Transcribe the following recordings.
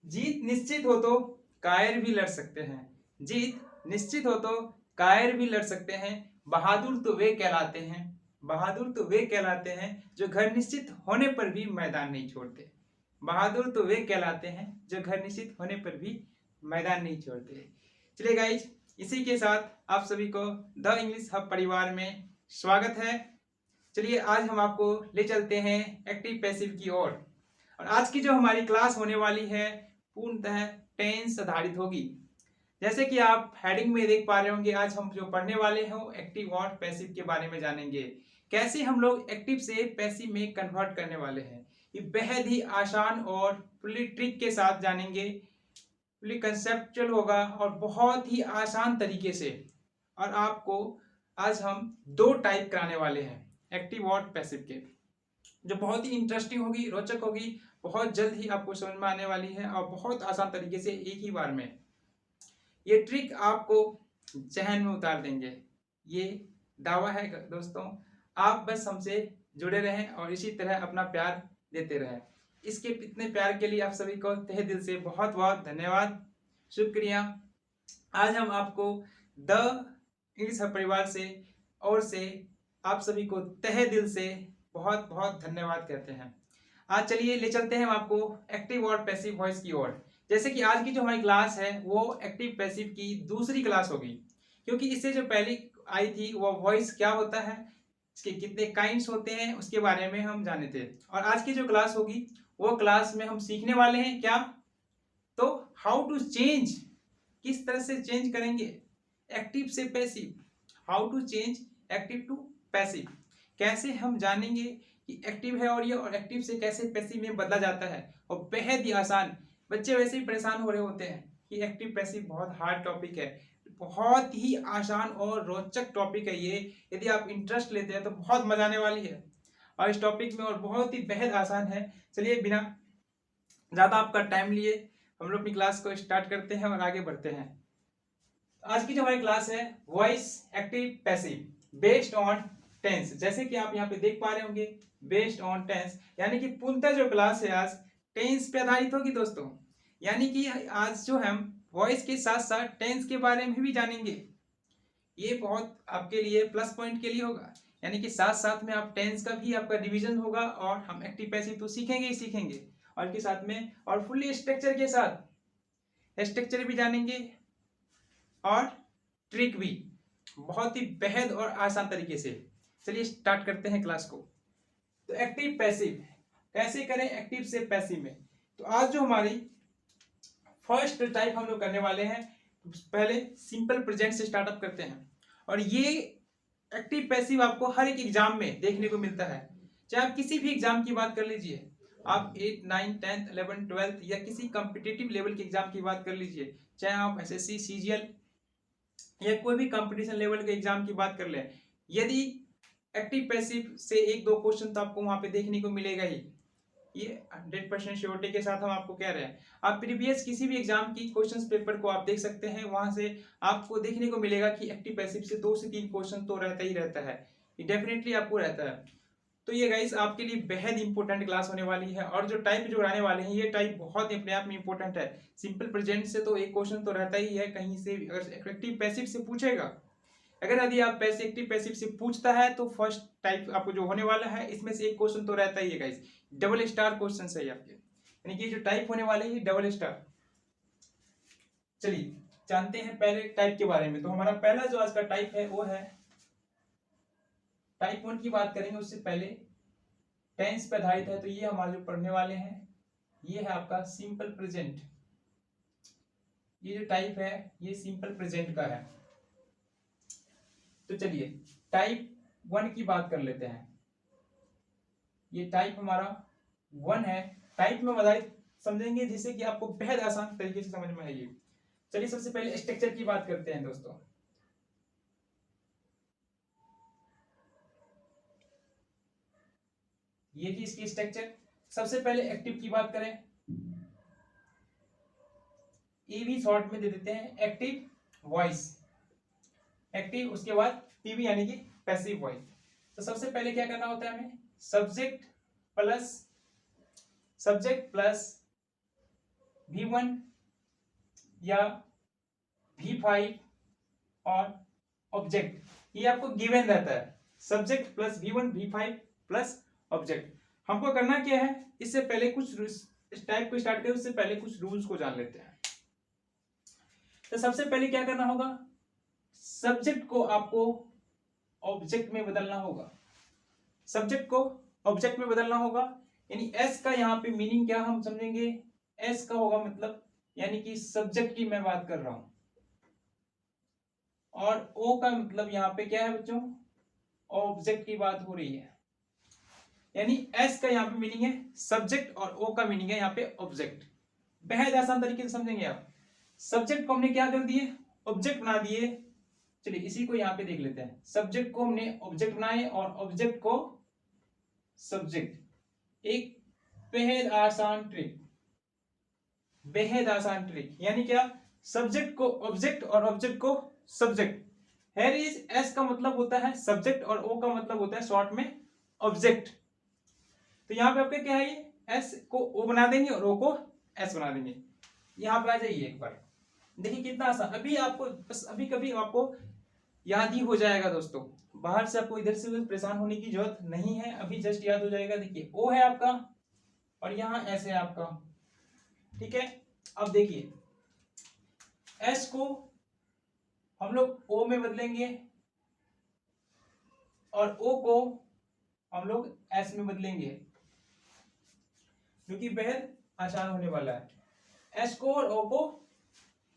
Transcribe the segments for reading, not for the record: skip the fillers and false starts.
जीत निश्चित हो तो कायर भी लड़ सकते हैं। जीत निश्चित हो तो कायर भी लड़ सकते हैं। बहादुर तो वे कहलाते हैं, बहादुर तो वे कहलाते हैं जो घर निश्चित होने पर भी मैदान नहीं छोड़ते। बहादुर तो वे कहलाते हैं जो घर निश्चित होने पर भी मैदान नहीं छोड़ते। चलिए गाइज, इसी के साथ आप सभी को द इंग्लिश हब परिवार में स्वागत है। चलिए आज हम आपको ले चलते हैं एक्टिव पैसिव की ओर। और आज की जो हमारी क्लास होने वाली है पूर्णतः टेंस आधारित होगी। जैसे कि आप हेडिंग में देख पा रहे होंगे, आज हम जो पढ़ने वाले हैं वो एक्टिव और पैसिव के बारे में जानेंगे। कैसे हम लोग एक्टिव से पैसिव में कन्वर्ट करने वाले हैं, ये बेहद ही आसान और फुली ट्रिक के साथ जानेंगे। फुली कंसेप्चुअल होगा और बहुत ही आसान तरीके से। और आपको आज हम दो टाइप कराने वाले हैं एक्टिव और पैसिव के, जो बहुत ही इंटरेस्टिंग होगी, रोचक होगी, बहुत जल्द ही आपको समझ में आने वाली है और बहुत आसान तरीके से एक ही बार में ये ट्रिक आपको जहन में उतार देंगे। ये दावा है दोस्तों। आप बस हमसे जुड़े रहें और इसी तरह अपना प्यार देते रहें। इसके इतने प्यार के लिए आप सभी को तहे दिल से बहुत बहुत धन्यवाद, शुक्रिया। आज हम आपको द इंग्लिश परिवार से और से आप सभी को तहे दिल से बहुत बहुत धन्यवाद कहते हैं। आज चलिए ले चलते हैं हम आपको एक्टिव और पैसिव वॉइस की ओर। जैसे कि आज की जो हमारी क्लास है वो एक्टिव पैसिव की दूसरी क्लास होगी, क्योंकि इससे जो पहली आई थी वो वॉइस क्या होता है, इसके कितने काइंड्स होते हैं, उसके बारे में हम जाने थे। और आज की जो क्लास होगी वो क्लास में हम सीखने वाले हैं क्या, तो हाउ टू चेंज, किस तरह से चेंज करेंगे एक्टिव से passive. How to change active to passive, कैसे हम जानेंगे कि एक्टिव है और ये और एक्टिव से कैसे पैसिव में बदला जाता है। और बेहद ही आसान, बच्चे वैसे ही परेशान हो रहे होते हैं कि एक्टिव पैसिव बहुत हार्ड टॉपिक है। बहुत ही आसान और रोचक टॉपिक है ये। यदि आप इंटरेस्ट लेते हैं तो बहुत मजा आने वाली है और इस टॉपिक में, और बहुत ही बेहद आसान है। चलिए बिना ज़्यादा आपका टाइम लिए हम लोग अपनी क्लास को स्टार्ट करते हैं और आगे बढ़ते हैं। आज की जो हमारी क्लास है voice active passive based on tense. जैसे कि आप यहाँ पे देख पा रहे होंगे, बेस्ड ऑन टेंस, यानी कि पूर्णतः जो क्लास है आज टेंस पे आधारित होगी दोस्तों। यानी कि आज जो हम वॉइस के साथ साथ टेंस के बारे में भी जानेंगे। ये बहुत आपके लिए प्लस पॉइंट के लिए होगा, यानी कि साथ साथ में आप टेंस का भी आपका रिवीजन होगा और हम एक्टिव पैसिव तो सीखेंगे ही सीखेंगे, और इसके साथ में और फुल्ली स्ट्रक्चर के साथ स्ट्रक्चर भी जानेंगे और ट्रिक भी, बहुत ही बेहद और आसान तरीके से। चलिए स्टार्ट करते हैं क्लास को। तो एक्टिव पैसिव कैसे करें एक्टिव से पैसिव में। तो आज जो हमारी फर्स्ट टाइप हम लोग करने वाले हैं, पहले सिंपल प्रेजेंट से स्टार्टअप करते हैं। और ये एक्टिव पैसिव आपको हर एक एग्जाम में देखने को मिलता है। चाहे आप किसी भी एग्जाम की बात कर लीजिए, आप 8, 9, 10, 11, 12 या किसी कॉम्पिटिटिव लेवल के एग्जाम की बात कर लीजिए, चाहे आप एसएससी, सीजीएल या कोई भी कंपटीशन लेवल के एग्जाम की बात कर लें, यदि एक्टिव पैसिव से एक दो क्वेश्चन तो आपको वहां पे देखने को मिलेगा ही। ये 100% श्योरिटी के साथ हम आपको कह रहे हैं। आप प्रीवियस किसी भी एग्जाम की क्वेश्चंस पेपर को आप देख सकते हैं, वहां से आपको देखने को मिलेगा कि एक्टिव पैसिव से 2 से 3 क्वेश्चन तो रहता ही रहता है, ये डेफिनेटली आपको रहता है। तो ये गाइस आपके लिए बेहद इंपॉर्टेंट क्लास होने वाली है। और जो टाइप जो आने वाले हैं ये टाइप बहुत अपने आप में इंपॉर्टेंट है। सिंपल प्रेजेंट से तो एक क्वेश्चन तो रहता ही है कहीं से, अगर एक्टिव पैसिव से पूछेगा, अगर यदि आप पैसे एक्टिव पैसिव से पूछता है तो फर्स्ट टाइप आपको जो होने वाला है इसमें से एक क्वेश्चन तो रहता ही है गाइस, डबल स्टार क्वेश्चन है आपके, यानी कि जो टाइप होने वाले हैं डबल स्टार। चलिए जानते हैं पहले टाइप के बारे में। तो हमारा पहला जो आज का टाइप है वो है टाइप 1 की बात करेंगे। उससे पहले टेंस पे आधारित है, तो ये हमारे जो पढ़ने वाले हैं ये है आपका सिंपल प्रेजेंट। ये जो टाइप है ये सिंपल प्रेजेंट का है। तो चलिए टाइप 1 की बात कर लेते हैं। ये टाइप हमारा 1 है। टाइप में आधारित समझेंगे जिससे कि आपको बेहद आसान तरीके से समझ में आएगी। चलिए सबसे पहले स्ट्रक्चर की बात करते हैं दोस्तों। ये थी इसकी स्ट्रक्चर। सबसे पहले एक्टिव की बात करें, ए भी शॉर्ट में दे देते हैं, एक्टिव वॉइस। एक्टिव उसके बाद पीवी यानी कि पैसिव वॉइस। तो सबसे पहले क्या करना होता है हमें, सब्जेक्ट प्लस V1 या V5 और ऑब्जेक्ट, ये आपको गिवन रहता है। Subject plus V1 V5 plus object. हमको करना क्या है, इससे पहले कुछ इस टाइप को स्टार्ट करें उससे पहले कुछ रूल्स को जान लेते हैं। तो सबसे पहले क्या करना होगा, सब्जेक्ट को आपको ऑब्जेक्ट में बदलना होगा। सब्जेक्ट को ऑब्जेक्ट में बदलना होगा, यानी एस का यहाँ पे मीनिंग क्या हम समझेंगे, एस का होगा मतलब यानी कि सब्जेक्ट की मैं बात कर रहा हूं, और ओ का मतलब यहाँ पे क्या है बच्चों, ऑब्जेक्ट की बात हो रही है। यानी एस का यहाँ पे मीनिंग है सब्जेक्ट और ओ का मीनिंग है यहाँ पे ऑब्जेक्ट। बेहद आसान तरीके से समझेंगे आप। सब्जेक्ट को हमने क्या कर दिए, ऑब्जेक्ट बना दिए। चलिए इसी को यहाँ पे देख लेते हैं। सब्जेक्ट को हमने ऑब्जेक्ट बनाए और ऑब्जेक्ट को सब्जेक्ट। एक बेहद आसान ट्रिक, बेहद आसान ट्रिक। यानी क्या, सब्जेक्ट को ऑब्जेक्ट और ऑब्जेक्ट को सब्जेक्ट। हेयर इज एस का मतलब होता है सब्जेक्ट और ओ का मतलब होता है शॉर्ट में ऑब्जेक्ट। तो यहाँ पे आपके क्या है, ये एस को ओ बना देंगे और ओ को एस बना देंगे। यहाँ पे आ जाइए एक बार, देखिए कितना आसान। अभी आपको बस अभी कभी आपको याद ही हो जाएगा दोस्तों, बाहर से आपको इधर से परेशान होने की जरूरत नहीं है, अभी जस्ट याद हो जाएगा। देखिए ओ है आपका और यहाँ एस है आपका, ठीक है। अब देखिए एस को हम लोग ओ में बदलेंगे और ओ को हम लोग एस में बदलेंगे, जो कि बेहद आसान होने वाला है। एस को और ओ को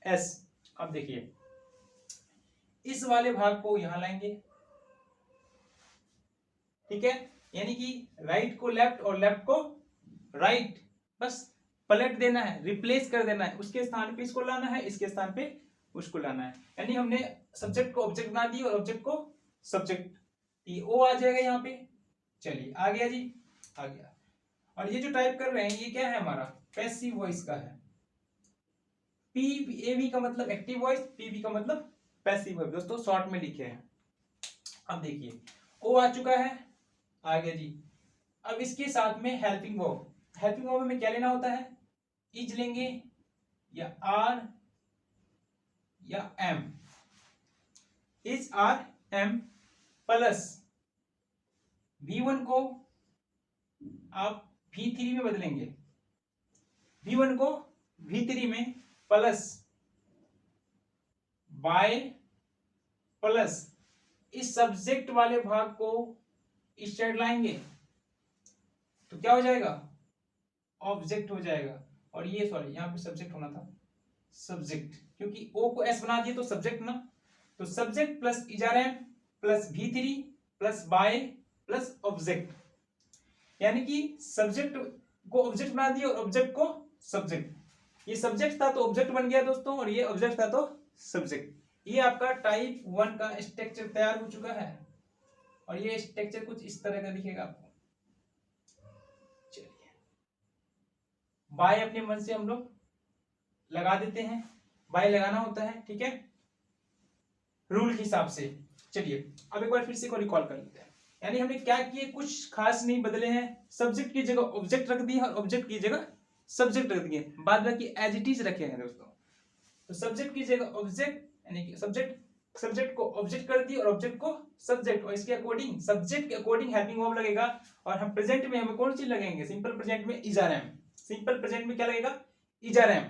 एस। अब देखिए इस वाले भाग को यहां लाएंगे, ठीक है। यानी कि राइट को लेफ्ट और लेफ्ट को राइट, बस पलट देना है, रिप्लेस कर देना है। उसके स्थान पे इसको लाना है, इसके स्थान पे उसको लाना है। यानी हमने सब्जेक्ट को ऑब्जेक्ट बना दिया और ऑब्जेक्ट को सब्जेक्ट। ये ओ आ जाएगा यहाँ पे। चलिए आ गया जी, आ गया। और ये जो टाइप कर रहे हैं ये क्या है, हमारा पैसिव वॉइस का है। पीएवी का मतलब एक्टिव वॉइस, पीवी का मतलब पैसिव वॉइस। दोस्तों शॉर्ट में लिखे हैं। अब देखिए ओ आ चुका है, आ गया जी। अब इसके साथ में हेल्पिंग वर्ब। हेल्पिंग वर्ब में क्या लेना होता है, इज लेंगे या आर या am. Is are am plus V1 को आप V3 में बदलेंगे, V1 को V3 में प्लस बाय प्लस इस सब्जेक्ट वाले भाग को इस साइड लाएंगे तो क्या हो जाएगा, ऑब्जेक्ट हो जाएगा। और ये सॉरी यहाँ पे सब्जेक्ट होना था, सब्जेक्ट, क्योंकि ओ को एस बना दिए तो सब्जेक्ट ना। तो subject plus is are am plus V3 plus by plus object. यानी कि सब्जेक्ट को ऑब्जेक्ट बना दिया और ऑब्जेक्ट को सब्जेक्ट। ये सब्जेक्ट था तो ऑब्जेक्ट बन गया दोस्तों, और ये ऑब्जेक्ट था तो सब्जेक्ट। ये आपका टाइप 1 का स्ट्रक्चर तैयार हो चुका है। और ये स्ट्रक्चर कुछ इस तरह का दिखेगा आपको। चलिए बाय अपने मन से हम लोग लगा देते हैं, बाय लगाना होता है, ठीक है, रूल के हिसाब से। चलिए अब एक बार फिर से को रिकॉल कर लेते हैं। यानी हमने क्या किए, कुछ खास नहीं बदले हैं। सब्जेक्ट की जगह ऑब्जेक्ट रख दिए और ऑब्जेक्ट की जगह सब्जेक्ट रख दिए, बाद बाकी एज इट इज रखे हैं दोस्तों। तो सब्जेक्ट की जगह ऑब्जेक्ट, यानी कि सब्जेक्ट को ऑब्जेक्ट कर दिए और ऑब्जेक्ट को सब्जेक्ट, और इसके अकॉर्डिंग सब्जेक्ट के अकॉर्डिंग हेल्पिंग वर्ब लगेगा। और हम प्रेजेंट में हमें कौन सी लगेंगे, सिंपल प्रेजेंट में is are am. Simple present में क्या लगेगा, इज आर एम।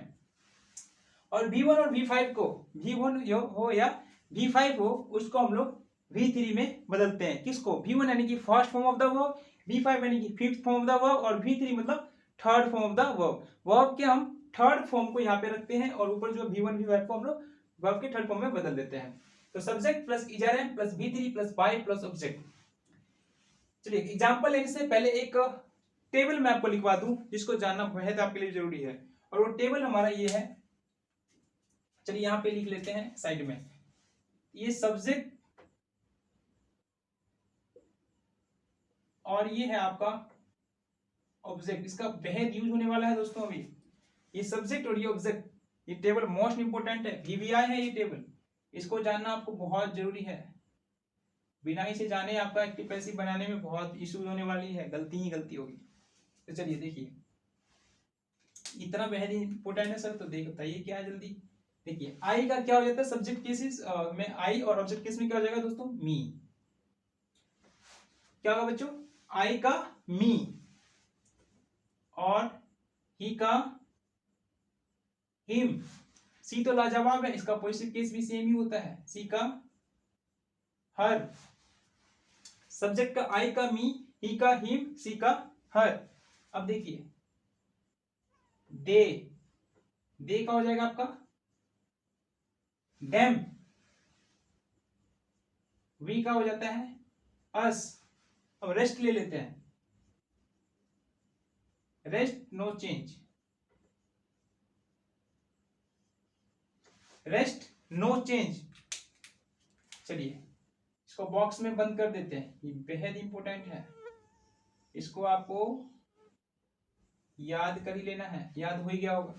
और V1 और V5 को, V1 हो या V5 हो, उसको हम लोग V3 में बदलते हैं। किसको, V1 यानी कि first form of the verb, V5 यानी कि fifth form of the verb, और V3 मतलब third form of the verb. Verb के हम थर्ड फॉर्म को यहाँ पे रखते हैं और ऊपर जो V1 V5 को हम लोग वर्ब के थर्ड फॉर्म में बदल देते हैं। तो subject plus is are am plus V3 plus by plus object. चलिए एग्जाम्पल लेने से पहले एक टेबल मैं आपको लिखवा दूं, जिसको जानना बेहद आपके लिए जरूरी है। और वो टेबल हमारा ये है, चलिए यहाँ पे लिख लेते हैं साइड में। ये सब्जेक्ट और ये है आपका ऑब्जेक्ट, इसका बेहद यूज होने वाला है दोस्तों अभी। ये सब्जेक्ट और ये ऑब्जेक्ट, ये टेबल मोस्ट इंपोर्टेंट है, VVI है ये टेबल, इसको जानना आपको बहुत जरूरी है। बिना इसे जाने आपका एक्टिव पैसिव बनाने में बहुत इश्यूज होने वाली है, गलती ही गलती होगी। तो चलिए देखिए, ये इतना बेहद इंपॉर्टेंट है सर, तो देख बताइए क्या है जल्दी। देखिए आई का क्या हो जाता है सब्जेक्ट केसेस में, आई और ऑब्जेक्ट केस में क्या हो जाएगा दोस्तों, मी। क्या होगा बच्चों, आई का मी और ही का हिम। सी तो लाजवाब है, इसका पॉजिटिव केस भी सेम ही होता है, सी का हर। सब्जेक्ट का आई का मी, ही का हिम, सी का हर। अब देखिए दे, दे का हो जाएगा आपका देम। वी का हो जाता है अस। अब रेस्ट ले लेते हैं, rest no change, rest no change. चलिए इसको बॉक्स में बंद कर देते हैं, ये बेहद इंपॉर्टेंट है, इसको आपको याद कर ही लेना है, याद हो ही गया होगा।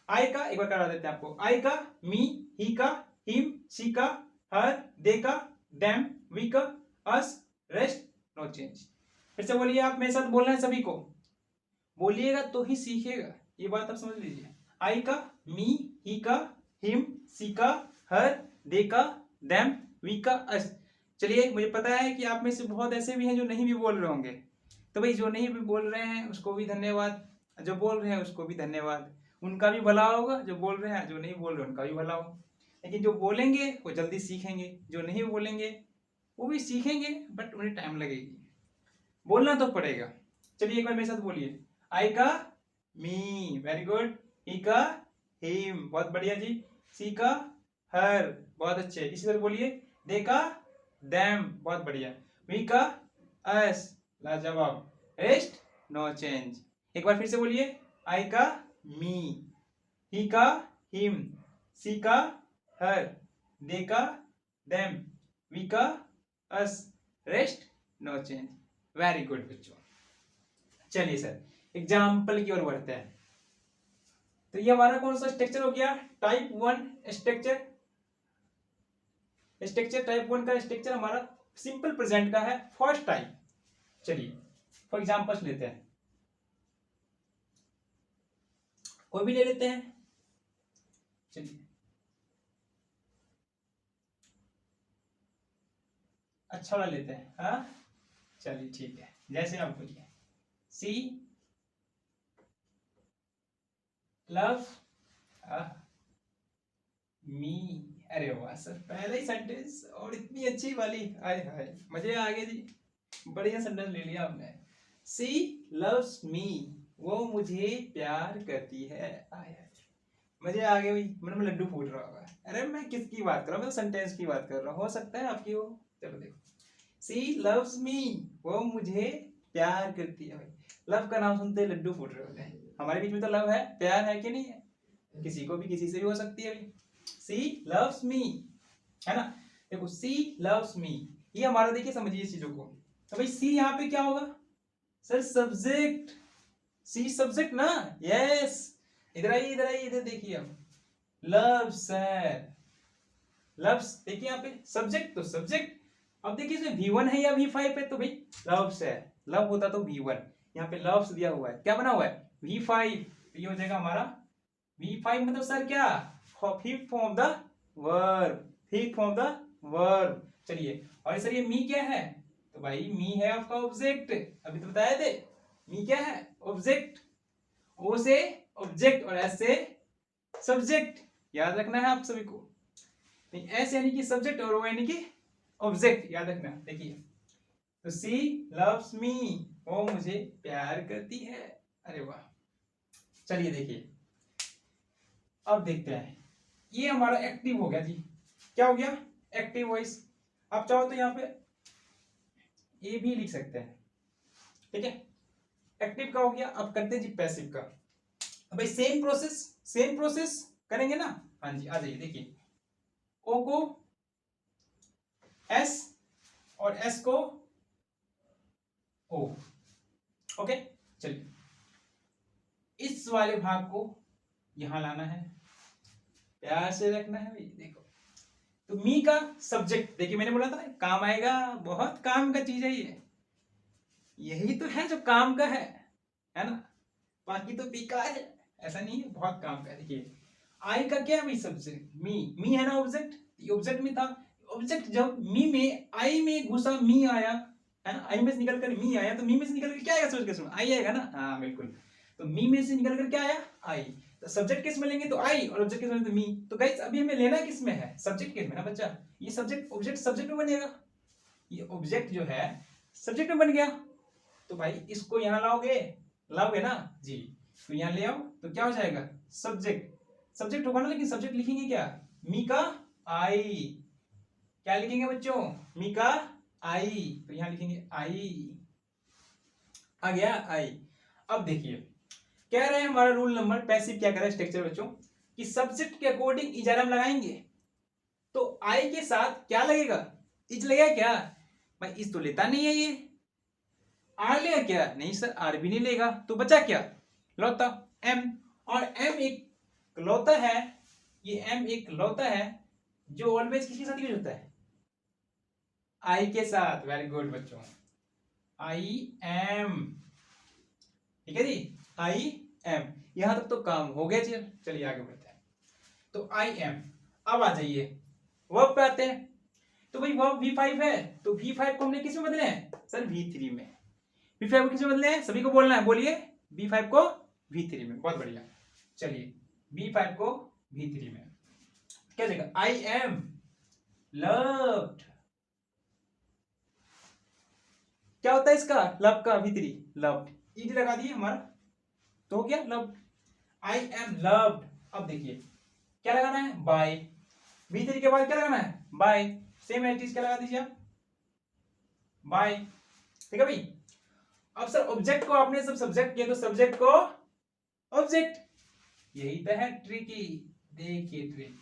आई का एक बार करा देते हैं आपको, आई का मी, ही का हिम, सी का हर, दे का देम, वी का अस, रेस्ट नो चेंज। फिर से बोलिए, आप मेरे साथ बोलना है सभी को, बोलिएगा तो ही सीखेगा, ये बात आप समझ लीजिए। आई का मी, ही का हिम, सी का हर, दे का देम, वी का अस। चलिए मुझे पता है कि आप में से बहुत ऐसे भी हैं जो नहीं भी बोल रहे होंगे, तो भाई जो नहीं भी बोल रहे हैं उसको भी धन्यवाद, जो बोल रहे हैं उसको भी धन्यवाद, उनका भी भला होगा, जो बोल रहे हैं, जो नहीं बोल रहे उनका भी भला होगा। लेकिन जो बोलेंगे वो जल्दी सीखेंगे, जो नहीं बोलेंगे वो भी सीखेंगे बट उन्हें टाइम लगेगी, बोलना तो पड़ेगा। चलिए एक बार मेरे साथ बोलिए, आई का मी, वेरी गुड, ही का हिम, बहुत बढ़िया जी, सी का हर, बहुत अच्छे, इसी तरह बोलिए, दे का देम, बहुत बढ़िया, वी का अस, लाजवाब, रेस्ट नो चेंज। एक बार फिर से बोलिए, आई का मी, ही का हिम, सी का हर, दे का देम, वी का us, rest no change. Very good बच्चों। चलिए सर एग्जाम्पल की ओर बढ़ते हैं। तो ये हमारा कौन सा स्ट्रक्चर हो गया, टाइप 1 स्ट्रक्चर। स्ट्रक्चर टाइप 1 का स्ट्रक्चर हमारा सिंपल प्रेजेंट का है, फर्स्ट टाइप। चलिए फॉर एग्जाम्पल्स लेते हैं, कोई भी ले लेते हैं। चलिए अच्छा वाला लेते हैं, हाँ चलिए ठीक है, जैसे आप बोलिए, सी लव मी। अरे वाह सर, पहला ही सेंटेंस और इतनी अच्छी वाली, आय हाय मजे आ गए जी, बढ़िया सेंटेंस ले लिया आपने। सी लव्स मी, वो मुझे प्यार करती है, आय हाय मजे आ गए भाई, मन में लड्डू फूट रहा होगा। अरे मैं किसकी बात कर रहा हूँ, मैं तो सेंटेंस की बात कर रहा हूँ, हो सकता है आपकी हो। चलो देखो, सी लव्स मी, वो मुझे प्यार करती है। भाई लव का नाम सुनते लड्डू फूट रहे होते हैं, हमारे बीच में तो लव है, प्यार है कि नहीं है, किसी को भी किसी से भी हो सकती है भाई। सी लव्स मी, है ना, देखो सी लव्स मी, ये हमारा देखिए समझिए इस चीजों को। तो भाई सी यहाँ पे क्या होगा सर, सब्जेक्ट, सी सब्जेक्ट ना, यस, इधर आइए इधर आइए, इधर देखिए अब, लव सर, लव्स, देखिए यहाँ पे सब्जेक्ट तो सब्जेक्ट। अब देखिए इसमें V1 है या V5 है, तो भाई लव्स है, लव होता तो V1, यहाँ पे लव्स दिया हुआ है, क्या बना हुआ है V5, तो ये हो जाएगा हमारा V5, मतलब सर क्या, fifth form of the verb, fifth form of the verb. चलिए और सर ये मी क्या है, तो भाई मी है आपका ऑब्जेक्ट, अभी तो बताए थे, मी क्या है ऑब्जेक्ट, ओ से ऑब्जेक्ट और एस से सब्जेक्ट, याद रखना है आप सभी को, एस यानी कि सब्जेक्ट और ओ यानी कि ऑब्जेक्ट, याद रखना। देखिए तो सी लव्स मी, वो मुझे प्यार करती है, अरे वाह। चलिए देखिए अब देखते हैं, ये हमारा एक्टिव हो गया जी, क्या हो गया एक्टिव वॉइस। आप चाहो तो यहाँ पे ए भी लिख सकते हैं, ठीक है, एक्टिव का हो गया। अब करते हैं जी पैसिव का, अब भाई सेम प्रोसेस करेंगे ना, हाँ जी आ जाइए। देखिए ओ को एस और एस को ओ, ओके। चलिए इस वाले भाग को यहां लाना है, प्यार से रखना है भाई। देखो तो मी का सब्जेक्ट, देखिए मैंने बोला था काम आएगा, बहुत काम का चीज है ये, यही तो है जो काम का है ना, बाकी तो बेकार है। ऐसा नहीं है, बहुत काम का है। देखिए आई का क्या है भाई, सब्जेक्ट मी है ना ऑब्जेक्ट, ये ऑब्जेक्ट में था। ऑब्जेक्ट जब मी में आई में घुसा, मी आया है ना, आई में से निकल कर मी आया, तो मी में से निकल कर क्या आएगा, सोच के सुनो, आई आएगा ना, हाँ बिल्कुल। तो मी में से निकल कर क्या आया, आई। तो सब्जेक्ट किस में लेंगे, तो आई, और ऑब्जेक्ट किस में, तो मी। तो गाइस अभी हमें लेना किस में है, सब्जेक्ट किस में ना बच्चा, ये सब्जेक्ट ऑब्जेक्ट सब्जेक्ट में बनेगा, ये ऑब्जेक्ट जो है सब्जेक्ट में बन गया। तो भाई इसको यहाँ लाओगे ना जी, तो यहाँ ले आओ तो क्या हो जाएगा, सब्जेक्ट होगा ना, लेकिन सब्जेक्ट लिखेंगे क्या, मी का आई, क्या लिखेंगे बच्चों, मी का आई, तो यहां लिखेंगे आई, आ गया आई। अब देखिए कह रहे हैं हमारा रूल नंबर, पैसिव क्या कह रहा है स्ट्रक्चर बच्चों, कि सब्जेक्ट के अकॉर्डिंग इज आर हम लगाएंगे, तो आई के साथ क्या लगेगा, इज लगेगा क्या, भाई इज तो लेता नहीं है, ये आर लेगा क्या, नहीं सर आर भी नहीं लेगा, तो बचा क्या, लौता एम, और एम एक लौता है, ये एम एक लौता है जो ऑलवेज किसके साथ यूज होता है, आई के साथ। वेरी गुड बच्चों, आई एम, ठीक है जी, आई एम, यहां तक तो काम हो गया जी। चलिए आगे बढ़ते हैं। तो आई एम, अब आ जाइए वर्ब पे आते हैं। तो भाई वर्ब V5 है, तो V5 को हमने किस में बदले हैं सर, V3 में। V5 को किस में बदले हैं, सभी को बोलना है, बोलिए V5 को V3 में, बहुत बढ़िया। चलिए V5 को V3 में क्या जाएगा, आई एम लव्ड, क्या होता है इसका, लव का V3, लव्ड, ईडी लगा दिए हमारा, तो हो गया लव्ड, आई एम लव्ड। अब देखिए क्या लगाना है, बाय, V3 के बाद क्या लगाना है, by, same as it is क्या लगा दीजिए आप, बाय, ठीक है भाई। अब सर ऑब्जेक्ट को आपने सब सब्जेक्ट किया, तो सब्जेक्ट को ऑब्जेक्ट, यही तो है ट्रिकी, देखिए ट्रिक,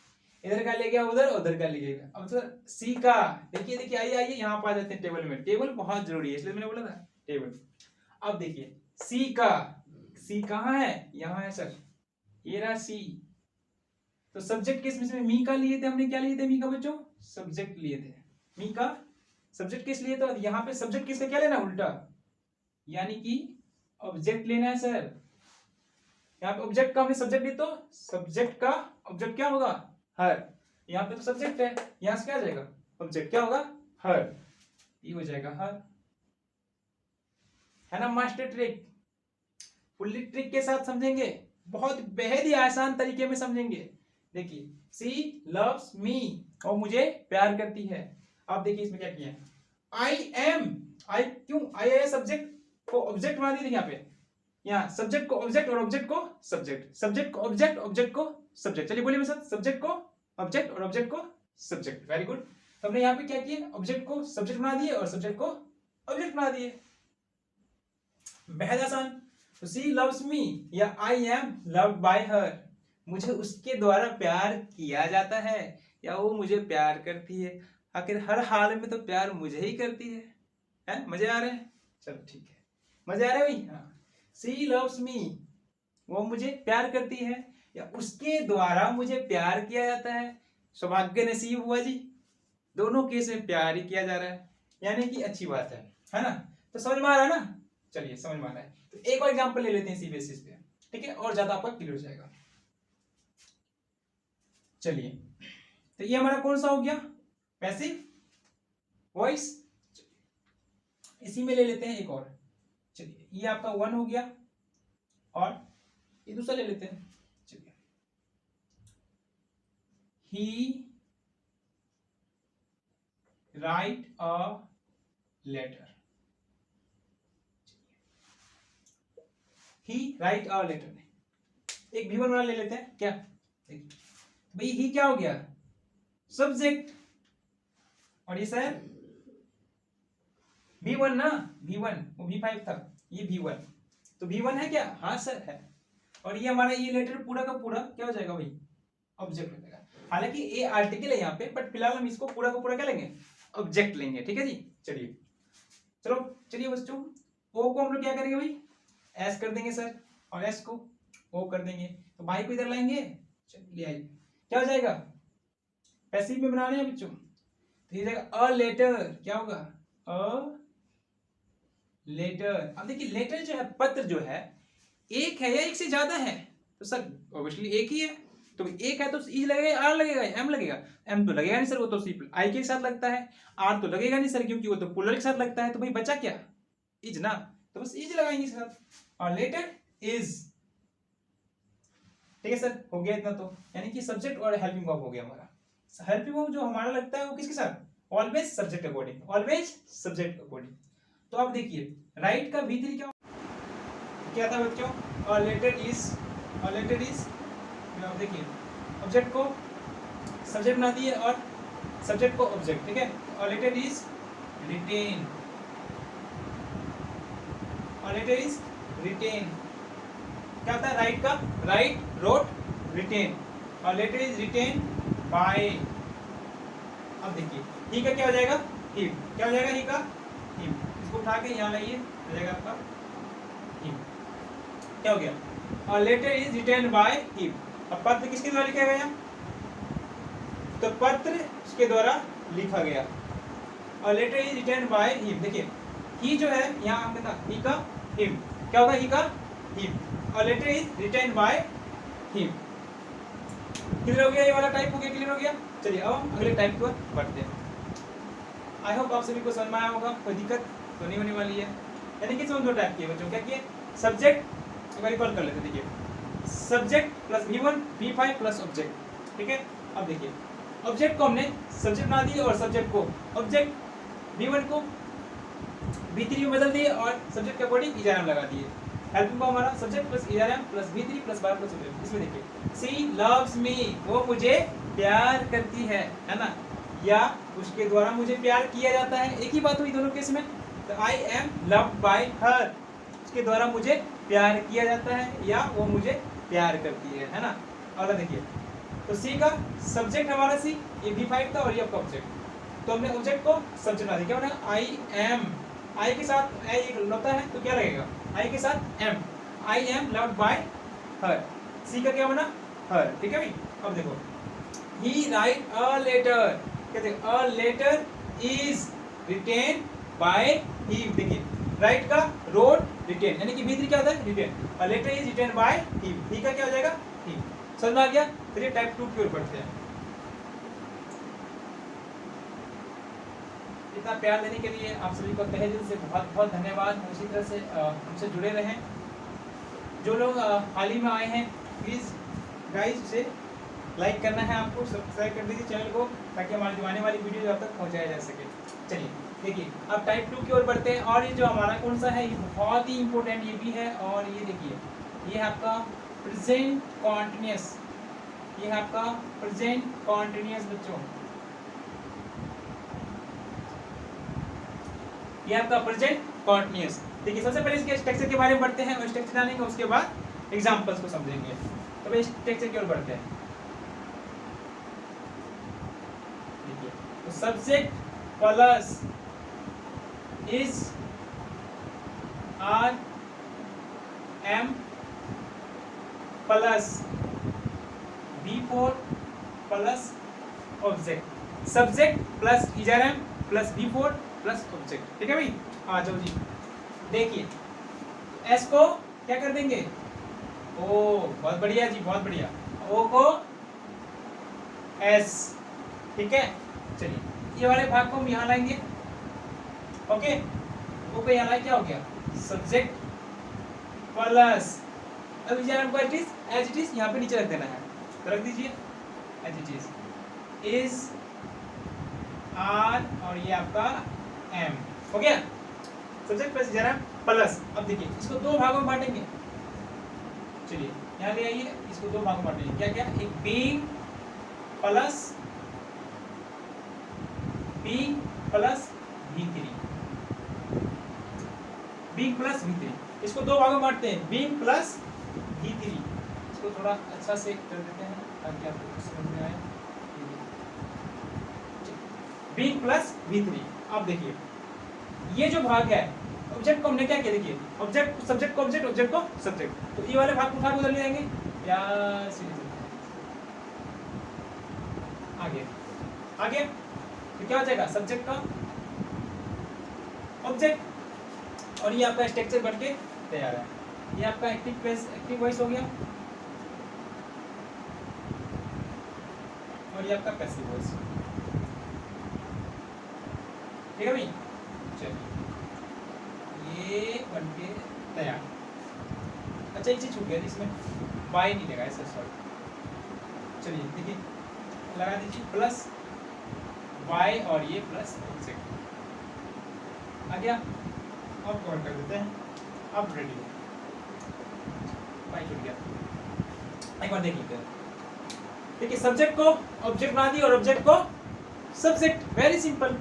इधर का ले गया उधर, उधर का ले गया। अब सर सी का देखिए, आइए आइए यहाँ पर आ जाते हैं टेबल में, टेबल बहुत जरूरी है, इसलिए मैंने बोला था टेबल। अब देखिए सी का, सी कहाँ है, यहाँ है सर, ये रहा सी। तो सब्जेक्ट किस में, मी का लिए थे हमने, क्या लिए थे मी का बच्चों, सब्जेक्ट लिए थे, मी का सब्जेक्ट किस लिए, तो यहाँ पे सब्जेक्ट किसका क्या लेना, उल्टा, यानी कि ऑब्जेक्ट लेना है सर। यहाँ पे ऑब्जेक्ट का हमने सब्जेक्ट लिया, तो सब्जेक्ट का ऑब्जेक्ट क्या होगा, हर, यहाँ पे तो सब्जेक्ट है, यहां से क्या आ जाएगा, ऑब्जेक्ट क्या होगा, हर, ये हो जाएगा हर, है ना मास्टर ट्रिक। फुल्ली ट्रिक के साथ समझेंगे, बहुत बेहद ही आसान तरीके में समझेंगे। देखिए सी लव्स मी, और मुझे प्यार करती है। अब देखिए इसमें क्या किया, आई एम, आई क्यों, आई है सब्जेक्ट को ऑब्जेक्ट बना दिया, यहाँ पे यहाँ सब्जेक्ट को ऑब्जेक्ट और ऑब्जेक्ट को सब्जेक्ट, सब्जेक्ट को ऑब्जेक्ट, ऑब्जेक्ट को सब्जेक्ट। चलिए बोलिए मेरे साथ, सब्जेक्ट को ऑब्जेक्ट और ऑब्जेक्ट को सब्जेक्ट। Very good. तो हमने यहाँ पे क्या किया, ऑब्जेक्ट को सब्जेक्ट बना दिए और सब्जेक्ट को ऑब्जेक्ट बना दिए, बेहद आसान। तो सी लव्स मी या आई एम लव्ड बाय हर, मुझे उसके द्वारा प्यार किया जाता है या वो मुझे प्यार करती है, आखिर हर हाल में तो प्यार मुझे ही करती है? मजे आ रहे हैं, चलो ठीक है, मजे आ रहे हैं भाई, हाँ। सी लव्स मी, वो मुझे प्यार करती है या उसके द्वारा मुझे प्यार किया जाता है, सौभाग्य नसीब हुआ जी, दोनों केस में प्यार ही किया जा रहा है, यानी कि अच्छी बात है ना। तो समझ में आ रहा है ना, चलिए समझ में आ रहा है। तो एक और एग्जांपल ले लेते हैं इसी बेसिस पे, ठीक है, और ज्यादा आपका क्लियर हो जाएगा। चलिए तो ये हमारा कौन सा हो गया, पैसिव वॉइस। इसी में ले लेते हैं एक और, चलिए ये आपका 1 हो गया, और ये दूसरा ले लेते हैं, चलिए he write a letter, he write a letter, एक भी वाला ले लेते हैं क्या, भाई ही क्या हो गया, सब्जेक्ट, और ये सर V1 ना, V1 वो V5 था, ये V1, तो V1 है क्या, हाँ सर है, और ये हमारा ये लेटर पूरा का पूरा क्या हो जाएगा भाई, ऑब्जेक्ट हो जाएगा। हालांकि ये आर्टिकल है यहाँ पे, बट फिलहाल हम इसको पूरा का पूरा क्या लेंगे, ऑब्जेक्ट लेंगे, ठीक है जी। चलिए चलिए बच्चों, ओ को हम लोग क्या करेंगे भाई, एस कर देंगे सर, और एस को ओ कर देंगे, तो भाई को इधर लाएंगे, चलिए आइए, क्या हो जाएगा, पैसिव में बना रहे हैं बच्चों, तो ये जाएगा अ लेटर, क्या होगा, अ लेटर। अब देखिए लेटर जो है, पत्र जो है, एक है या एक से ज्यादा है, तो सर ऑब्वियसली एक ही है, तो एक है तो ई लगेगा, आर लगेगा, एम लगेगा? एम तो लगेगा नहीं सर, वो तो सिर्फ आई के साथ लगता है। आर तो लगेगा नहीं सर, क्योंकि वो तो पोलर के साथ लगता है। तो भाई बचा क्या? इज ना, तो बस इज लगाएंगे इसके साथ। और लेटर इज, ठीक है सर, हो गया इतना तो। यानी कि सब्जेक्ट और हेल्पिंग वर्ब हो गया हमारा। हेल्पिंग वर्ब जो हमारा लगता है वो किसके साथ? Always subject according, always subject according. तो अब देखिए राइट का V3 क्या था बच्चों? और लेटर इज, और लेटर इज, अब देखिए ऑब्जेक्ट को सब्जेक्ट बना दिए और सब्जेक्ट को ऑब्जेक्ट, ठीक है। और लेटर इज रिटेन, और लेटर इज रिटेन। क्या होता है राइट का? Write, wrote, written. और लेटर इज रिटेन बाय। अब देखिए ही का क्या हो जाएगा? हिम। क्या हो जाएगा ही का? हिम। इसको उठा के यहाँ लाइए, हो जाएगा आपका हिम। क्या हो गया? और letter is written by him. अब पत्र किसके द्वारा लिखा गया? तो पत्र उसके द्वारा लिखा गया। और letter is written by him. देखिए ही जो है यहाँ आपने कहा ही का हिम, क्या होगा? ही का हिम। और letter is written by him. Clear हो गया? ये वाला टाइप हो गया, क्लियर हो गया। चलिए अब हम अगले टाइप की ओर बढ़ते हैं। आई होप आप सभी को समझ में आया होगा, कोई दिक्कत तो नहीं होने वाली है। यानी कि दो टाइप की है बच्चों। क्या किए? सब्जेक्ट, एक बार रिकॉल कर लेते हैं। देखिए subject plus V1 V5 plus object, ठीक है। अब देखिए ऑब्जेक्ट को हमने सब्जेक्ट बना दिए और सब्जेक्ट को ऑब्जेक्ट V1 को V3 में बदल दिए और सब्जेक्ट के अकॉर्डिंग इजाराम लगा दिए। हेल्पिंग वर्ब हमारा subject plus is are am plus V3 plus by plus object. इसमें देखिए सी लव्स मी, वो मुझे प्यार करती है ना, या उसके द्वारा मुझे प्यार किया जाता है। एक ही बात हुई दोनों केस में। तो आई एम लव्ड बाय हर, उसके द्वारा मुझे प्यार किया जाता है या वो मुझे प्यार करती है ना। और देखिए तो सी का सब्जेक्ट हमारा सी, ये V5 था और ये आपका ऑब्जेक्ट। तो हमने ऑब्जेक्ट को सब्जेक्ट बना दिया। क्या बना? आई एम, आई के साथ आई एक होता है तो क्या लगेगा? आई के साथ am, I am loved by her. She का क्या बना? हर, ठीक है भाई। अब देखो ही राइट अ लेटर, कहते हैं a letter is written by him. देखिए राइट का रोड, रिटेन, यानी कि V3 क्या होता है? Written. A letter is written by him. He का क्या हो जाएगा? हिम। समझ में आ गया? चलिए टाइप 2 की ओर बढ़ते हैं। इतना प्यार देने के लिए आप सभी को तहे दिल से बहुत बहुत धन्यवाद। उसी तरह से हमसे जुड़े रहें। जो लोग हाल ही में आए हैं प्लीज़ गाइस उसे लाइक करना है आपको, सब्सक्राइब कर दीजिए चैनल को, ताकि हमारी जो आने वाली वीडियो आप तक पहुंचाया जा सके। चलिए देखिए अब टाइप 2 की ओर बढ़ते हैं। और ये जो हमारा कौन सा है, ये बहुत ही इंपॉर्टेंट ये भी है। और ये देखिए ये है आपका प्रेजेंट कॉन्टिन्यूअस, ये है आपका प्रेजेंट कॉन्टिन्यूअस बच्चों, ये आपका प्रेजेंट कॉन्टिन्यूअस। देखिए सबसे पहले इसके स्ट्रक्चर के बारे में बढ़ते हैं और स्ट्रक्चर जानेंगे, उसके बाद एग्जांपल्स को समझेंगे। तो भाई स्ट्रक्चर की ओर बढ़ते हैं। देखिए तो subject plus is are am plus V4 plus object, subject plus is are am plus V4 plus object, ठीक है भाई। आ जाओ जी। देखिए S को क्या कर देंगे? ओ बहुत बढ़िया जी, बहुत बढ़िया। O को S, ठीक है। चलिए ये वाले भाग को हम यहाँ लाएंगे। ओके O को यहाँ लाए, क्या हो गया? सब्जेक्ट प्लस, अब इजरम को एज इट इज यहाँ पे नीचे रख देना है, तो रख दीजिए as it is, is are और ये आपका एम, हो गया। Subject plus is are am plus. अब देखिए इसको दो भागों में बांटेंगे। चलिए यहाँ ले आइए, इसको दो भागों में बांटेंगे। क्या क्या? एक being plus V3, being plus V3, इसको दो भागों में बांटते हैं, बीइंग प्लस V3। इसको थोड़ा अच्छा से कर देते हैं ताकि आपको समझ में आए। Being plus V3। अब देखिए ये जो भाग है ऑब्जेक्ट को हमने क्या किया? देखिए ऑब्जेक्ट सब्जेक्ट को ऑब्जेक्ट, ऑब्जेक्ट को सब्जेक्ट, तो ये वाले भाग को उठा के उधर ले जाएंगे या आगे आगे, तो क्या हो जाएगा? सब्जेक्ट का ऑब्जेक्ट, और ये आपका स्ट्रक्चर बन के तैयार है। ये आपका एक्टिव वॉइस हो गया। और ये आपका पैसिव वॉइस। ठीक है भाई, चलिए ये बन के तैयार। अच्छा एक चीज छूट गया इसमें, बाय नहीं लगा सर, सॉरी। चलिए देखिए लगा दीजिए प्लस वाई और ये प्लस ऑब्जेक्ट आ गया। अब कवर कर देते हैं, अब रेडी है। वाई छूट गया, एक बार देख लेते हैं। देखिए सब्जेक्ट को ऑब्जेक्ट बना दिया और ऑब्जेक्ट को सब्जेक्ट, वेरी सिंपल।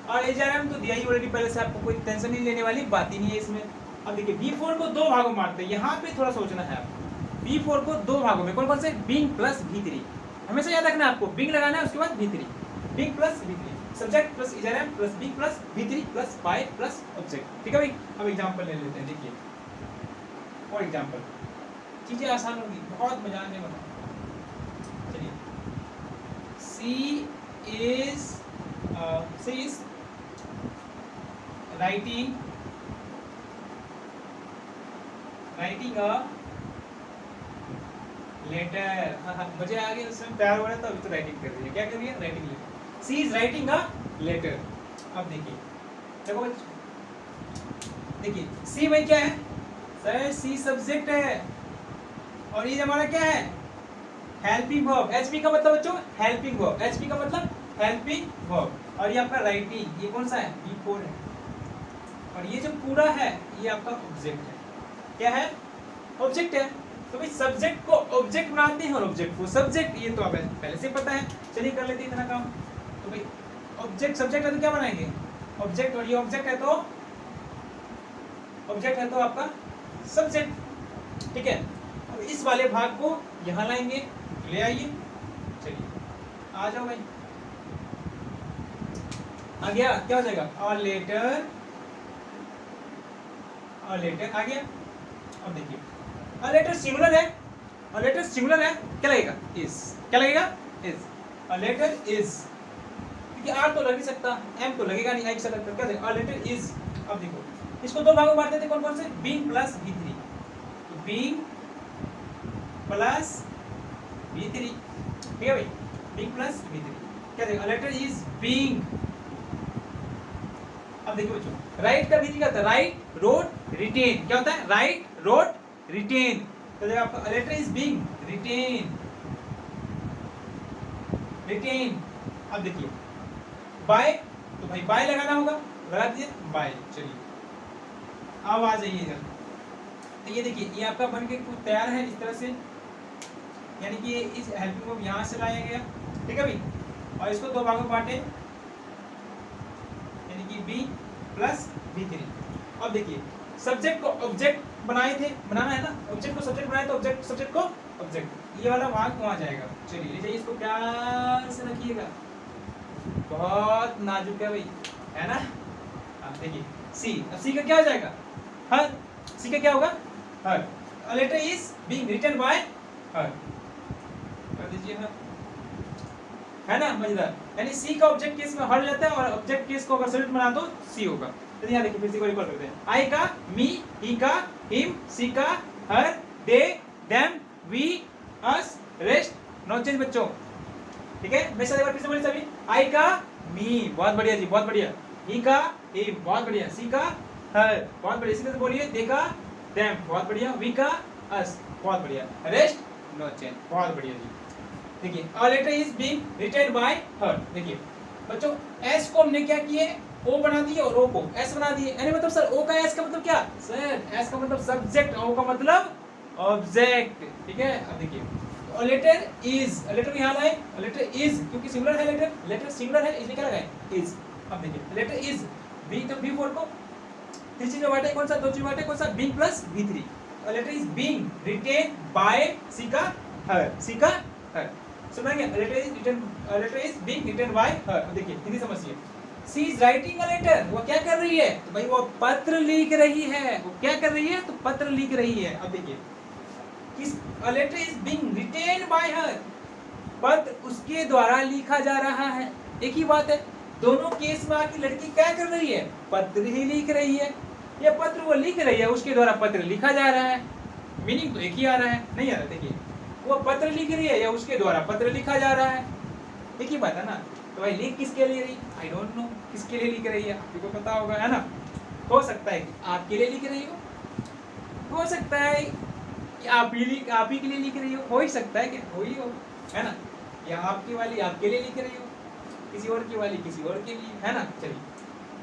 और एजाराम तो दिया ही ऑलरेडी पहले से, आपको कोई टेंशन नहीं लेने वाली बात ही नहीं है इसमें। अब देखिए V4 को दो भागों में बांटते हैं, यहाँ पे थोड़ा सोचना है आपको। V4 को दो भागों में, कौन कौन से? बिंग प्लस V3, हमेशा याद रखना है आपको, बिंग लगाना है उसके बाद V3, being plus V3, subject plus is are am plus being plus V3 plus by plus object. ठीक है भाई, अब एग्जांपल ले लेते हैं। देखिए फॉर एग्जांपल, चीजें आसान होगी, बहुत मजा आने वाला। चलिए C is writing a letter. हाँ मुझे आगे उसमें प्यार हो रहा था, अभी तो राइटिंग कर रही है। क्या कर रही है? Writing letter. She is writing a letter. अब देखिए, देखो बच्चों, देखिए सी भाई क्या है सर? सी सब्जेक्ट है और ये हमारा क्या है? Helping verb. एचपी का मतलब बच्चों हेल्पिंग वर्ब, एचपी का मतलब हेल्पिंग वर्ब। और ये आपका राइटिंग, ये कौन सा है? V4 है। और ये जो पूरा है ये आपका ऑब्जेक्ट है। क्या है? ऑब्जेक्ट है। तो भाई सब्जेक्ट को ऑब्जेक्ट बनाते हैं और ऑब्जेक्ट को सब्जेक्ट, ये तो हमें पहले से पता है। चलिए कर लेते हैं इतना काम। तो भाई ऑब्जेक्ट सब्जेक्ट है तो क्या बनाएंगे? ऑब्जेक्ट, और ये ऑब्जेक्ट है तो ऑब्जेक्ट है तो आपका सब्जेक्ट। ठीक है, अब इस वाले भाग को यहाँ लाएंगे, ले आइए। चलिए आ जाओ भाई, आ गया। क्या हो जाएगा? और लेटर आ गया। अब देखिए लेटर सिंगुलर है, और लेटर सिंगुलर है, क्या लगेगा? इज। क्या लगेगा? इज। और लेटर इज, क्योंकि आर तो लग नहीं सकता, एम तो लगेगा नहीं, आई से लगता, क्या लगेगा? और लेटर इज। अब देखो इसको दो भागों में बांटते थे, कौन कौन से? Being plus V3, being plus V3। ठीक है भाई, बिंग प्लस V3, क्या लगेगा? Letter is being. अब देखिए बच्चों, राइट का V3 क्या होता है? Write, wrote, written. क्या होता है? Write, wrote, written. तो देखिए आपका letter is being written, written. अब देखिए बाय, तो भाई बाय लगाना होगा, लगा दीजिए बाय। चलिए अब आ जाइए इधर। तो ये देखिए ये आपका बन के कुछ तैयार है इस तरह से, यानी कि इस हेल्पिंग को यहाँ से लाया गया। ठीक है भाई, और इसको दो भागों में बांटे, यानी कि B प्लस V3। अब देखिए सब्जेक्ट को ऑब्जेक्ट बनाए थे, बनाना है ना, ऑब्जेक्ट को सब्जेक्ट बनाए तो ऑब्जेक्ट सब्जेक्ट को ऑब्जेक्ट, ये वाला भाग वहाँ जाएगा। चलिए ले जाइए, इसको प्यार से रखिएगा, बहुत नाजुक है भाई, है ना। अब देखिए सी, अब सी का क्या हो जाएगा? हर। सी का क्या होगा? हर। A letter is being written by her, कर दीजिए हर, है ना, मजेदार। यानी सी का ऑब्जेक्ट केस में हर रहता है और ऑब्जेक्ट केस को अगर सब्जेक्ट बना तो सी होगा। तो यहाँ देखिए फिर से रिकॉल करते हैं। आई का मी, ही का हिम, सी का her, they, them, we, us, rest, no change बच्चों। ठीक है, मैं एक बार फिर से बोलिए सभी। आई का मी, बहुत बढ़िया जी, बहुत बढ़िया। ही का हिम, बहुत बढ़िया। सी का हर, बहुत बढ़िया। इसी तरह से बोलिए। दे का देम, बहुत बढ़िया। वी का अस, बहुत बढ़िया। रेस्ट, नो चेंज, बहुत बढ़िया जी। देखिए a letter is being written by her। देखिए बच्चों s को हमने क्या किए? o बना दिए और o को s बना दिए। यानी मतलब सर o का s का मतलब क्या? सर s का मतलब सब्जेक्ट, o का मतलब ऑब्जेक्ट। ठीक है, अब देखिए a letter is, a letter यहाँ लाए, a letter is क्योंकि सिंगुलर है, लेटर सिंगुलर है, इसलिए क्या लगाए? is। अब देखिए लेटर is b, तो b4 को तीन चीज में बांटे, कौन सा? दो चीज बांटे, कौन सा? being plus v3। a letter is being written by, she का her, सी का her। सुनाएंगे letter is being written by her. देखिए हिंदी समझिए। She is writing a letter, वो क्या कर रही है? तो भाई वो पत्र लिख रही है। वो क्या कर रही है? तो पत्र लिख रही है। अब देखिए किस, a letter is being written by her, पत्र उसके द्वारा लिखा जा रहा है। एक ही बात है, दोनों केस में आके लड़की क्या कर रही है? पत्र ही लिख रही है। ये पत्र वो लिख रही है, उसके द्वारा पत्र लिखा जा रहा है। मीनिंग तो एक ही आ रहा है, नहीं आ रहा। देखिए वो पत्र लिख रही है या उसके द्वारा पत्र लिखा जा रहा है। एक ही बात है ना। तो भाई लिख किसके लिए रही, आई डोंट नो किसके लिए लिख रही है, आपको पता होगा है ना। हो सकता है कि आपके लिए लिख रही हो सकता है कि आप ही के लिए लिख रही हो ही सकता है कि हो ही हो, है ना। या आपकी वाली आपके लिए लिख रही हो, किसी और की वाली किसी और के लिए, है ना। चलिए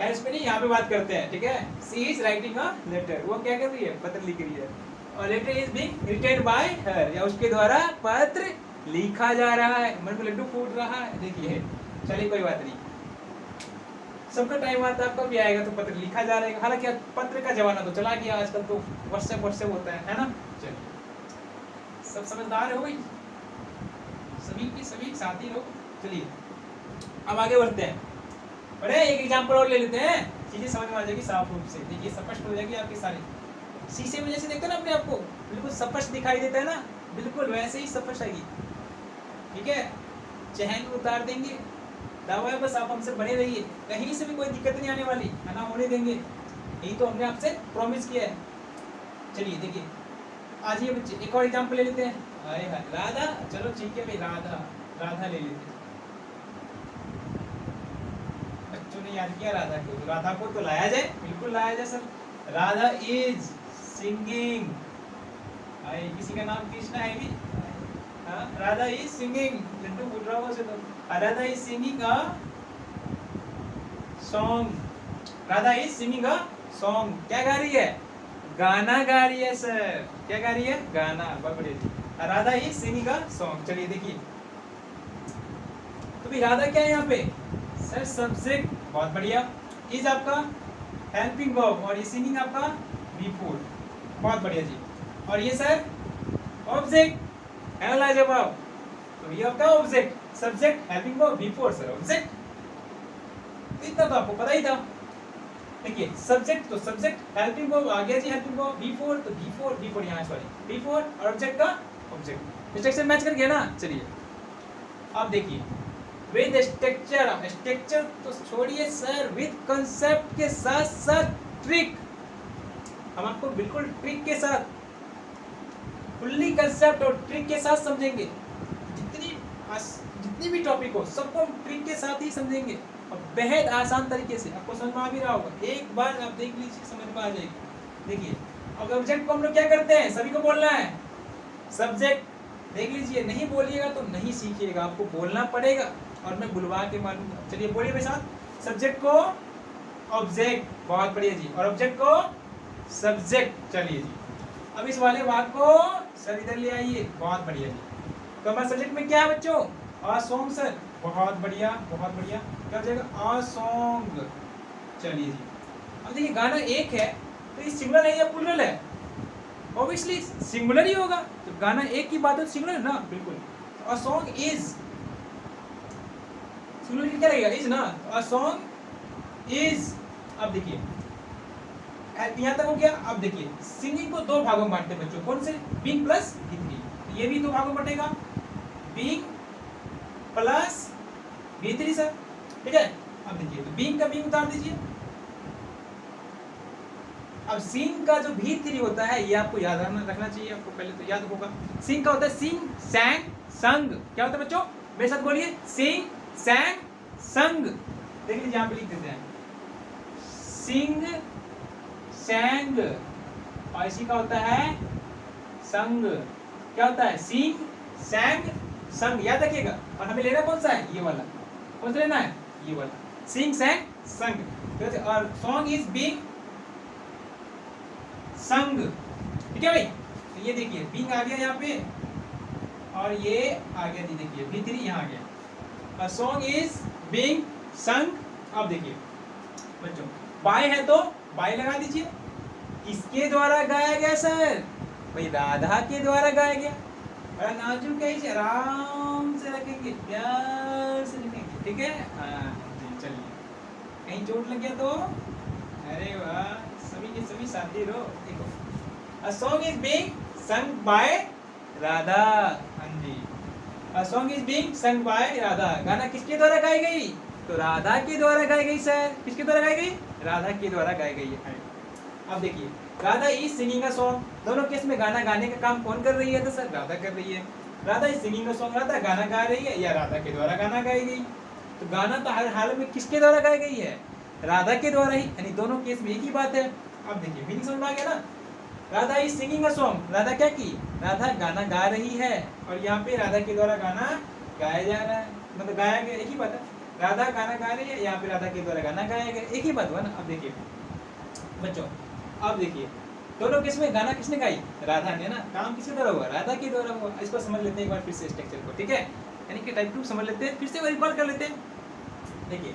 इस पे नहीं, यहाँ पे बात करते हैं, ठीक है। सी इज राइटिंग अ लेटर, वो क्या कर रही है, पत्र लिख रही है। और letter is being written by her, या उसके द्वारा पत्र लिखा जा रहा है। मन में लड्डू फूट रहा है, देखिए। चलिए कोई बात नहीं, सबका टाइम आता है, आपका भी आएगा तो पत्र लिखा जा रहेगा। हालांकि पत्र का जमाना तो चला गया, आजकल तो व्हाट्सएप होता है ना। चलिए सब समझदार हो गई, सभी के सभी साथी लोग। चलिए अब आगे बढ़ते हैं। बड़े एक एग्जांपल और ले लेते हैं, चीजें समझ में आ जाएगी साफ रूप से। देखिए स्पष्ट हो जाएगी आपकी सारी। शीशे में जैसे देखते हैं ना अपने आपको, बिल्कुल स्पष्ट दिखाई देता है ना, बिल्कुल वैसे ही स्पष्ट आएगी, ठीक है। चहन उतार देंगे, दावा है बस आप हमसे बने रहिए, कहीं से भी कोई दिक्कत नहीं आने वाली है ना, होने देंगे। यही तो हमने आपसे प्रॉमिस किया है। चलिए देखिए आज ये बच्चे एक और एग्जांपल ले लेते हैं। अरे हाँ राधा, चलो ठीक है भाई, राधा ले लेते हैं। बच्चों ने याद किया राधा को, राधा को तो लाया जाए, बिल्कुल लाया जाए सर। राधा इज सिंगिंग, किसी का नाम कृष्णा है भी, हाँ राधा इज सिंगिंग, लड्डू बोल रहा होगा उसे तो। Radha is singing a song, Radha is singing a song, क्या गा रही है, गाना गा रही है सर। क्या गा रही है, गाना, बहुत बढ़िया। Radha is singing a song. चलिए देखिए तो भी राधा क्या है यहाँ पे सर, सब्जेक्ट, बहुत बढ़िया। इज आपका हेल्पिंग वर्ब और ये सिंगिंग आपका बिफोर, बहुत बढ़िया जी। और ये सर ऑब्जेक्ट, एनालाइज अबव, तो ये आपका object, subject, helping verb, before sir object. इतना तो आपको पता ही था। देखिए सब्जेक्ट तो सब्जेक्ट, हेल्पिंग वर्ब आ गया जी, हेल्पिंग वर्ब, बिफोर तो बिफोर यहाँ सॉरी बिफोर, और ऑब्जेक्ट का ऑब्जेक्ट, स्ट्रक्चर मैच कर गया ना। चलिए अब देखिए विद स्ट्रक्चर, स्ट्रक्चर तो छोड़िए सर, विद कंसेप्ट के साथ साथ ट्रिक, हम आपको बिल्कुल ट्रिक के साथ, फुल्ली कंसेप्ट और ट्रिक के साथ समझेंगे। जितनी भी टॉपिक हो सबको हम ट्रिक के साथ ही समझेंगे, और बेहद आसान तरीके से। आपको समझ में आ भी रहा होगा, एक बार आप देख लीजिए समझ में आ जाएगी। देखिए अब ऑब्जेक्ट को हम लोग क्या करते हैं, सभी को बोलना है सब्जेक्ट, देख लीजिए, नहीं बोलिएगा तो नहीं सीखिएगा, आपको बोलना पड़ेगा और मैं बुलवा के मालूंगा। चलिए बोलिए मेरे साथ, सब्जेक्ट को ऑब्जेक्ट, बहुत बढ़िया जी, और ऑब्जेक्ट को सब्जेक्ट। चलिए जी अब इस वाले वाक्य को सर इधर ले आइए, बहुत बढ़िया जी। तो हमारे सब्जेक्ट में क्या है बच्चों, अ सॉन्ग सर, बहुत बढ़िया बहुत बढ़िया। क्या हो जाएगा, अ सॉन्ग। चलिए जी अब देखिए गाना एक है तो ये सिंगुलर है या प्लूरल है, ऑब्वियसली सिंगुलर ही होगा, तो गाना एक की बात है सिंगुलर ना, बिल्कुल। अ सॉन्ग इज, सिंगुलर क्या रहेगा, इज ना, अ सॉन्ग इज। अब देखिए यहाँ तक हो गया। अब देखिए सिंगिंग को दो भागों में बांटते हैं बच्चों, कौन से, बीइंग प्लस V3, ये भी दो भागों में बटेगा, बीइंग प्लस V3 सर, ठीक है। अब देखिए तो बीइंग का बीइंग उतार दीजिए। अब सिंग का जो V3 होता है ये आपको याद रखना चाहिए, आपको पहले तो याद होगा। सिंग का होता है सिंग सैंग संग, क्या होता है बच्चों, मेरे साथ बोलिए, सिंग सैंग संग। देख लीजिए यहाँ पे लिख देते हैं, सिंग सैंग, और इसी का होता है संग, क्या होता है, सिंग सैंग संग, याद रखिएगा। और हमें लेना कौन सा है, ये वाला, कौन सा लेना है, ये वाला, सिंग सैंग संग। और सॉन्ग इज बीइंग संग, ठीक है भाई। तो ये देखिए बीइंग आ गया यहाँ पे, और ये आ गया जी, देखिए V3 यहाँ आ गया, सॉन्ग इज बीइंग संग। अब देखिए बच्चों बाय है तो बाय लगा दीजिए, किसके द्वारा गाया गया सर, भाई राधा के द्वारा गाया गया। और नाजुक है, आराम से रखेंगे, प्यार से रखेंगे, ठीक है। हाँ चलिए कहीं चोट लग गया तो, अरे वाह सभी के सभी साथी रहो। देखो A song is being sung by Radha, हाँ जी, A song is being sung by Radha, गाना किसके द्वारा गाई गई, तो राधा के द्वारा गाई गई सर, किसके द्वारा गाई गई, राधा के द्वारा गाई गई है। अब देखिए Radha is singing a song, दोनों केस में गाना गाने का काम कौन कर रही है, तो सर राधा कर रही है। Radha is singing a song, Radha गाना गा रही है या राधा के द्वारा गाना गाई गई। तो गाना तो हर हाल में किसके द्वारा गाई गई है, राधा के द्वारा ही, यानी दोनों केस में एक ही बात है। अब देखिए मीनिंग समझ में आ गया ना। Radha is singing a song, Radha क्या की, राधा गाना गा रही है, और यहाँ पे राधा के द्वारा गाना गाया जा रहा है, मतलब गाया गया, एक ही बात है। राधा गाना गा रही है, यहाँ पे राधा के द्वारा गाना गाया गया, एक ही बात हुआ ना। अब देखिए बच्चों, अब देखिए दोनों केस में गाना किसने गाई, राधा ने ना, काम किसके द्वारा हुआ, राधा के द्वारा हुआ। इसको समझ लेते हैं एक बार फिर से स्ट्रक्चर को, ठीक है, यानी कि टाइप 2 समझ लेते हैं, फिर से रिकॉल कर लेते हैं। देखिए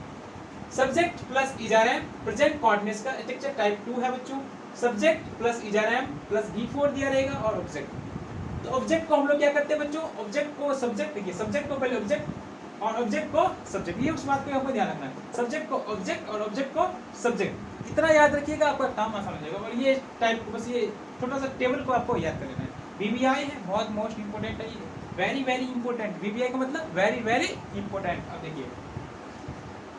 सब्जेक्ट प्लस इजारैम प्रेजेंट कॉर्डिनेट्स का स्ट्रक्चर टाइप 2 है बच्चों। Subject plus is are am plus V4 दिया रहेगा और ऑब्जेक्ट। तो ऑब्जेक्ट को हम लोग क्या करते हैं बच्चों, ऑब्जेक्ट को सब्जेक्ट, देखिए सब्जेक्ट को पहले ऑब्जेक्ट और ऑब्जेक्ट को सब्जेक्ट, ये उस बात को आपको ध्यान रखना है, सब्जेक्ट को ऑब्जेक्ट और ऑब्जेक्ट को सब्जेक्ट, इतना याद रखिएगा, आपका काम आसान हो जाएगा। और ये टाइप बस ये छोटा सा टेबल को आपको याद कर लेना है। VBI है, बहुत मोस्ट इंपोर्टेंट है ये, वेरी वेरी इंपोर्टेंट। VBI का मतलब वेरी वेरी इंपोर्टेंट। अब देखिए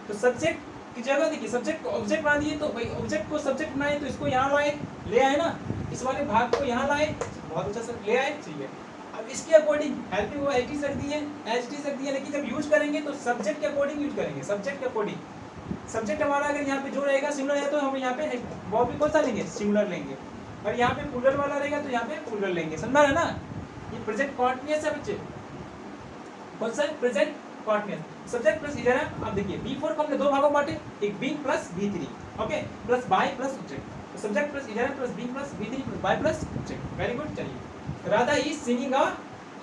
तो सब्जेक्ट की जगह देखिए सब्जेक्ट को ऑब्जेक्ट बना दिए, तो भाई ऑब्जेक्ट को सब्जेक्ट बनाए, तो इसको यहाँ लाए, ले आए ना, इस वाले भाग को यहाँ लाए, बहुत अच्छा सर ले आए, चाहिए। अब इसके अकॉर्डिंग हेल्पिंग वो एच टी रख दी है, लेकिन जब यूज करेंगे तो सब्जेक्ट के अकॉर्डिंग यूज करेंगे, सब्जेक्ट के अकॉर्डिंग। सब्जेक्ट हमारा अगर यहाँ पे जो रहेगा सिमिलर है, तो हम यहाँ पे वो भी कौन सा लेंगे, सिमिलर लेंगे, और यहाँ पे प्लूरल वाला रहेगा तो यहाँ पे प्लूरल लेंगे, समझ रहे ना। ये प्रेजेंट कॉन्टिन्यूअस है बच्चे, कौन सा प्रेजेंट कॉन्टिन्यूअस, सब्जेक्ट प्लस इजारैम। अब देखिए V4 को हमने दो भागों में बांटे, एक being plus V3, okay, plus by plus object. तो subject plus is are am plus being plus V3 plus by plus object, very good. चलिए Radha is singing a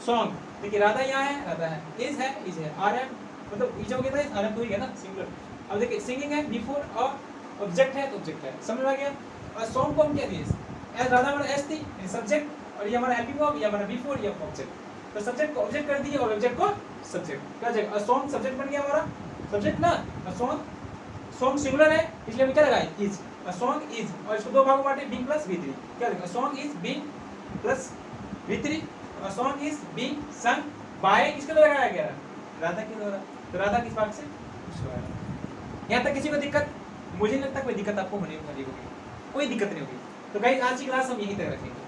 song, देखिए राधा यहाँ है, राधा है, इज है, RM मतलब इज हो गया था, RM तो ही है ना, सिंगुलर। अब देखिए सिंगिंग है V4 और ऑब्जेक्ट है तो ऑब्जेक्ट है, समझ में आ गया। और सॉन्ग को हम क्या दिए, एज राधा हमारा S थी सब्जेक्ट, और ये हमारा हेल्पिंग वर्ब, ये हमारा V4, ये ऑब्जेक्ट। तो सब्जेक्ट को ऑब्जेक्ट कर दिए और ऑब्जेक्ट को सब्जेक्ट, क्या जगह सॉन्ग सब्जेक्ट बन गया हमारा, सब्जेक्ट ना, सॉन्ग सिंगुलर है इसलिए हम क्या लगाए, इज, सॉन्ग इज, और इसको दो भागों में बांटे, बीइंग प्लस V3, क्या लिखा, song is being plus V3, और सॉन्ग इज बीइंग सं बाय किसके द्वारा गाया गया, राधा के द्वारा। तो राधा किस भाग से, यहाँ तक किसी को दिक्कत, मुझे नहीं लगता कोई दिक्कत आपको होने वाली होगी, कोई दिक्कत नहीं होगी। तो गाइस आज की क्लास हम यहीं तक रखेंगे,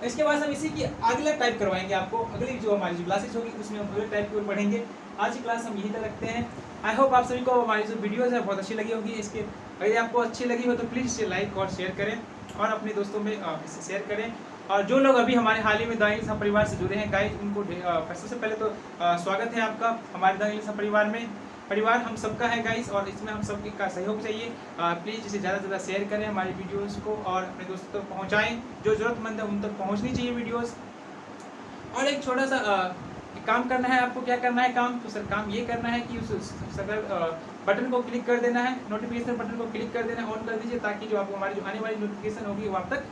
इसके बाद हम इसी की अगला टाइप करवाएंगे आपको, अगली जो हमारी जो क्लासेस होगी उसमें हम अगले टाइप की ओर बढ़ेंगे। आज की क्लास हम यहीं तक रखते हैं। आई होप आप सभी को हमारी जो वीडियोस है बहुत अच्छी लगी होगी। इसके अगर आपको अच्छी लगी हो तो प्लीज़ इसे लाइक और शेयर करें और अपने दोस्तों में इसे शेयर करें। और जो लोग अभी हमारे हाल ही में द इंग्लिश हब परिवार से जुड़े हैं गाइस, उनको सबसे पहले तो स्वागत है आपका हमारे द इंग्लिश हब परिवार में। परिवार हम सबका है गाइस, और इसमें हम सबके का सहयोग चाहिए। प्लीज़ इसे ज़्यादा से ज़्यादा शेयर करें हमारी वीडियोस को और अपने दोस्तों तक पहुंचाएं, जो ज़रूरतमंद है उन तक पहुंचनी चाहिए वीडियोस। और एक छोटा सा काम करना है आपको, क्या करना है काम, तो सर काम ये करना है कि उस बटन को क्लिक कर देना है, नोटिफिकेशन बटन को क्लिक कर देना है, ऑन कर दीजिए, ताकि जो आपको हमारी जो आने वाली नोटिफिकेशन होगी वो आप तक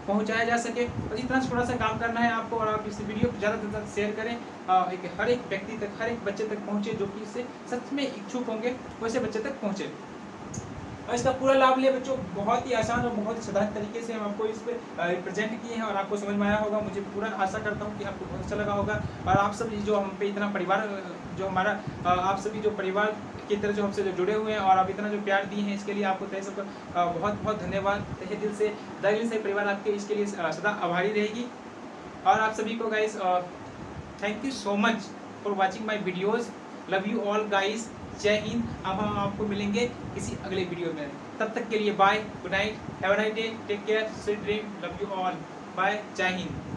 पहुंचाया जा सके। और इतना थोड़ा सा काम करना है आपको, और आप इस वीडियो को ज़्यादा से ज़्यादा शेयर करें, हर एक व्यक्ति तक, हर एक बच्चे तक पहुंचे जो कि इससे सच में इच्छुक होंगे, वैसे बच्चे तक पहुंचे। और इसका पूरा लाभ लिया बच्चों, बहुत ही आसान और बहुत ही साधारण तरीके से हम आपको इस पर रिप्रेजेंट किए हैं और आपको समझ में आया होगा। मुझे पूरा आशा करता हूँ कि आपको बहुत अच्छा लगा होगा। और आप सभी जो हम पे इतना परिवार, जो हमारा आप सभी जो परिवार की तरह जो हमसे जो जुड़े हुए हैं और आप इतना जो प्यार दिए हैं, इसके लिए आपको तहे से बहुत बहुत धन्यवाद। तहे दिल से द इंग्लिश हब परिवार आपके इसके लिए सदा आभारी रहेगी। और आप सभी को guys thank you so much for watching my videos. Love you all guys, जय हिंद। अब हम आपको मिलेंगे किसी अगले वीडियो में, तब तक के लिए bye, good night, have a nice day, take care, sweet dream, love you all, bye, जय हिंद।